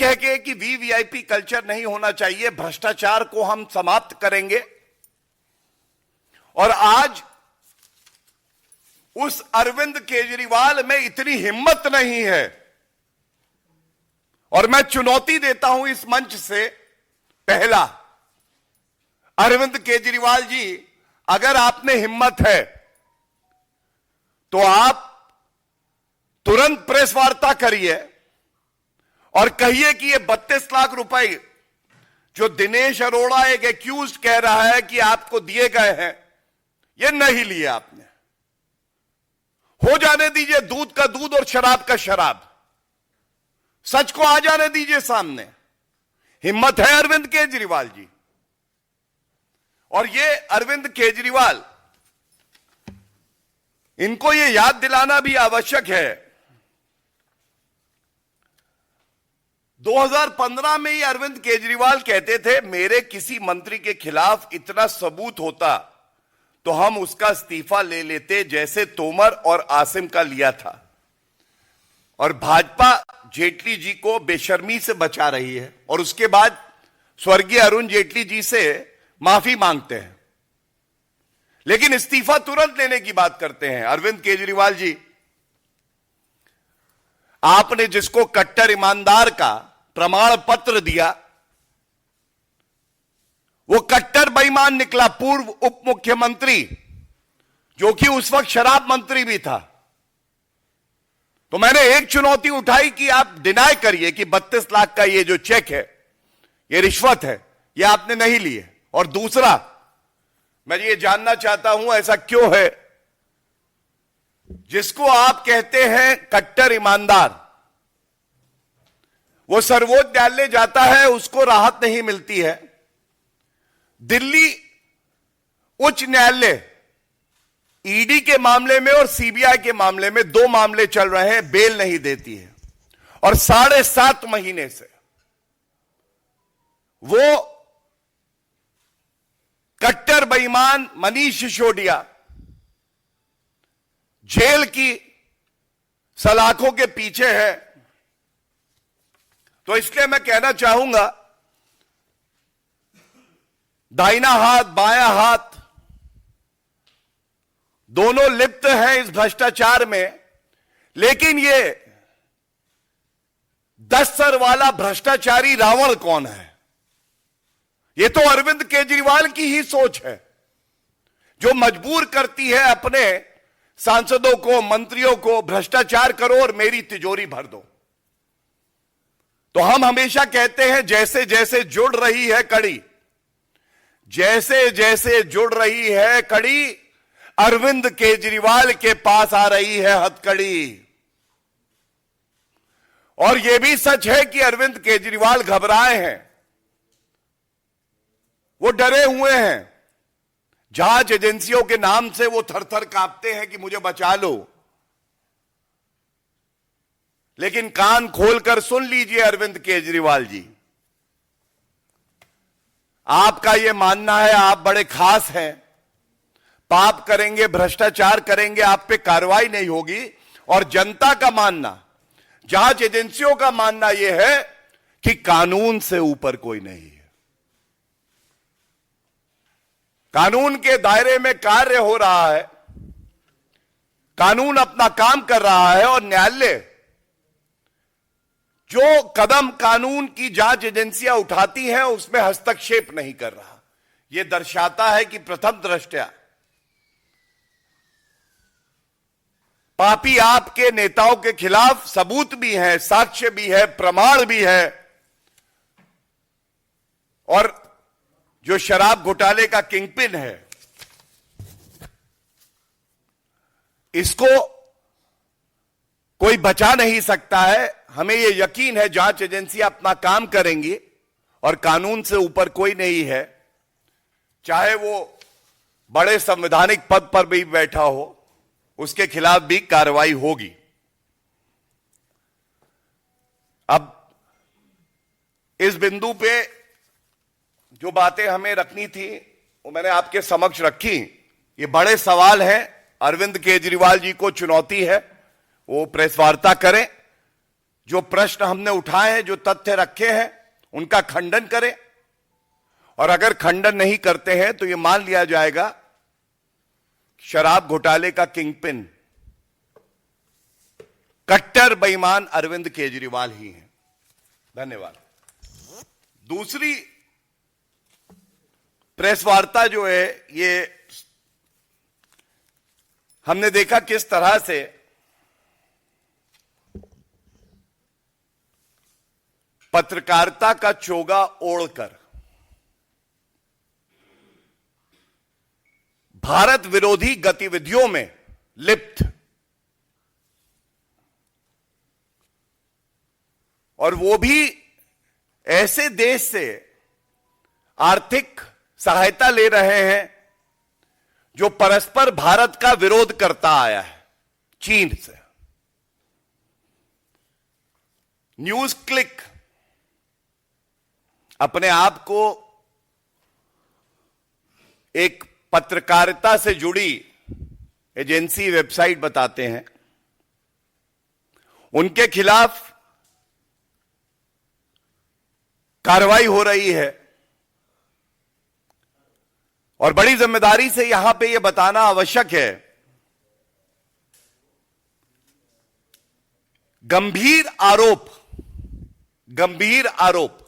कह के कि वीवीआईपी कल्चर नहीं होना चाहिए, भ्रष्टाचार को हम समाप्त करेंगे। और आज उस अरविंद केजरीवाल में इतनी हिम्मत नहीं है, और मैं चुनौती देता हूं इस मंच से, पहला, अरविंद केजरीवाल जी, अगर आप में हिम्मत है तो आप तुरंत प्रेस वार्ता करिए और कहिए कि ये 32 लाख रुपए जो दिनेश अरोड़ा एक एक्यूज कह रहा है कि आपको दिए गए हैं, ये नहीं लिए आपने। हो जाने दीजिए दूध का दूध और शराब का शराब, सच को आ जाने दीजिए सामने। हिम्मत है अरविंद केजरीवाल जी। और ये अरविंद केजरीवाल, इनको ये याद दिलाना भी आवश्यक है, 2015 में ही अरविंद केजरीवाल कहते थे मेरे किसी मंत्री के खिलाफ इतना सबूत होता तो हम उसका इस्तीफा ले लेते, जैसे तोमर और आसिम का लिया था। और भाजपा जेटली जी को बेशर्मी से बचा रही है और उसके बाद स्वर्गीय अरुण जेटली जी से माफी मांगते हैं, लेकिन इस्तीफा तुरंत लेने की बात करते हैं। अरविंद केजरीवाल जी, आपने जिसको कट्टर ईमानदार का प्रमाण पत्र दिया, वो कट्टर बेईमान निकला, पूर्व उप मुख्यमंत्री, जो कि उस वक्त शराब मंत्री भी था। तो मैंने एक चुनौती उठाई कि आप डिनाई करिए कि 32 लाख का ये जो चेक है, ये रिश्वत है, ये आपने नहीं लिए। और दूसरा, मैं ये जानना चाहता हूं ऐसा क्यों है, जिसको आप कहते हैं कट्टर ईमानदार, वो सर्वोच्च न्यायालय जाता है, उसको राहत नहीं मिलती है। दिल्ली उच्च न्यायालय ईडी के मामले में और सीबीआई के मामले में, 2 मामले चल रहे हैं, बेल नहीं देती है। और 7.5 महीने से वो कट्टर बेईमान मनीष सिसोदिया जेल की सलाखों के पीछे है। तो इसलिए मैं कहना चाहूंगा, दाहिना हाथ बायां हाथ दोनों लिप्त हैं इस भ्रष्टाचार में, लेकिन ये 10 सर वाला भ्रष्टाचारी रावण कौन है? ये तो अरविंद केजरीवाल की ही सोच है, जो मजबूर करती है अपने सांसदों को, मंत्रियों को, भ्रष्टाचार करो और मेरी तिजोरी भर दो। तो हम हमेशा कहते हैं, जैसे जैसे जुड़ रही है कड़ी, जैसे जैसे जुड़ रही है कड़ी, अरविंद केजरीवाल के पास आ रही है हथकड़ी। और यह भी सच है कि अरविंद केजरीवाल घबराए हैं, वो डरे हुए हैं। जांच एजेंसियों के नाम से वो थर-थर कांपते हैं कि मुझे बचा लो। लेकिन कान खोलकर सुन लीजिए अरविंद केजरीवाल जी, आपका यह मानना है आप बड़े खास हैं, पाप करेंगे, भ्रष्टाचार करेंगे, आप पे कार्रवाई नहीं होगी। और जनता का मानना, जांच एजेंसियों का मानना यह है कि कानून से ऊपर कोई नहीं है, कानून के दायरे में कार्य हो रहा है, कानून अपना काम कर रहा है। और न्यायालय जो कदम कानून की जांच एजेंसियां उठाती हैं उसमें हस्तक्षेप नहीं कर रहा। यह दर्शाता है कि प्रथम दृष्टया पापी आपके नेताओं के खिलाफ सबूत भी है, साक्ष्य भी है, प्रमाण भी है। और जो शराब घोटाले का किंगपिन है, इसको कोई बचा नहीं सकता है। हमें यह यकीन है जांच एजेंसियां अपना काम करेंगी और कानून से ऊपर कोई नहीं है, चाहे वो बड़े संवैधानिक पद पर भी बैठा हो, उसके खिलाफ भी कार्रवाई होगी। अब इस बिंदु पे जो बातें हमें रखनी थी वो मैंने आपके समक्ष रखी। ये बड़े सवाल हैं, अरविंद केजरीवाल जी को चुनौती है, वो प्रेस वार्ता करें। जो प्रश्न हमने उठाए हैं, जो तथ्य रखे हैं, उनका खंडन करें। और अगर खंडन नहीं करते हैं तो यह मान लिया जाएगा शराब घोटाले का किंगपिन कट्टर बेईमान अरविंद केजरीवाल ही हैं। धन्यवाद। दूसरी प्रेस वार्ता जो है, ये हमने देखा किस तरह से पत्रकारिता का चोगा ओढ़कर भारत विरोधी गतिविधियों में लिप्त, और वो भी ऐसे देश से आर्थिक सहायता ले रहे हैं जो परस्पर भारत का विरोध करता आया है, चीन से। न्यूज क्लिक अपने आप को एक पत्रकारिता से जुड़ी एजेंसी, वेबसाइट बताते हैं। उनके खिलाफ कार्रवाई हो रही है और बड़ी जिम्मेदारी से यहां पे यह बताना आवश्यक है, गंभीर आरोप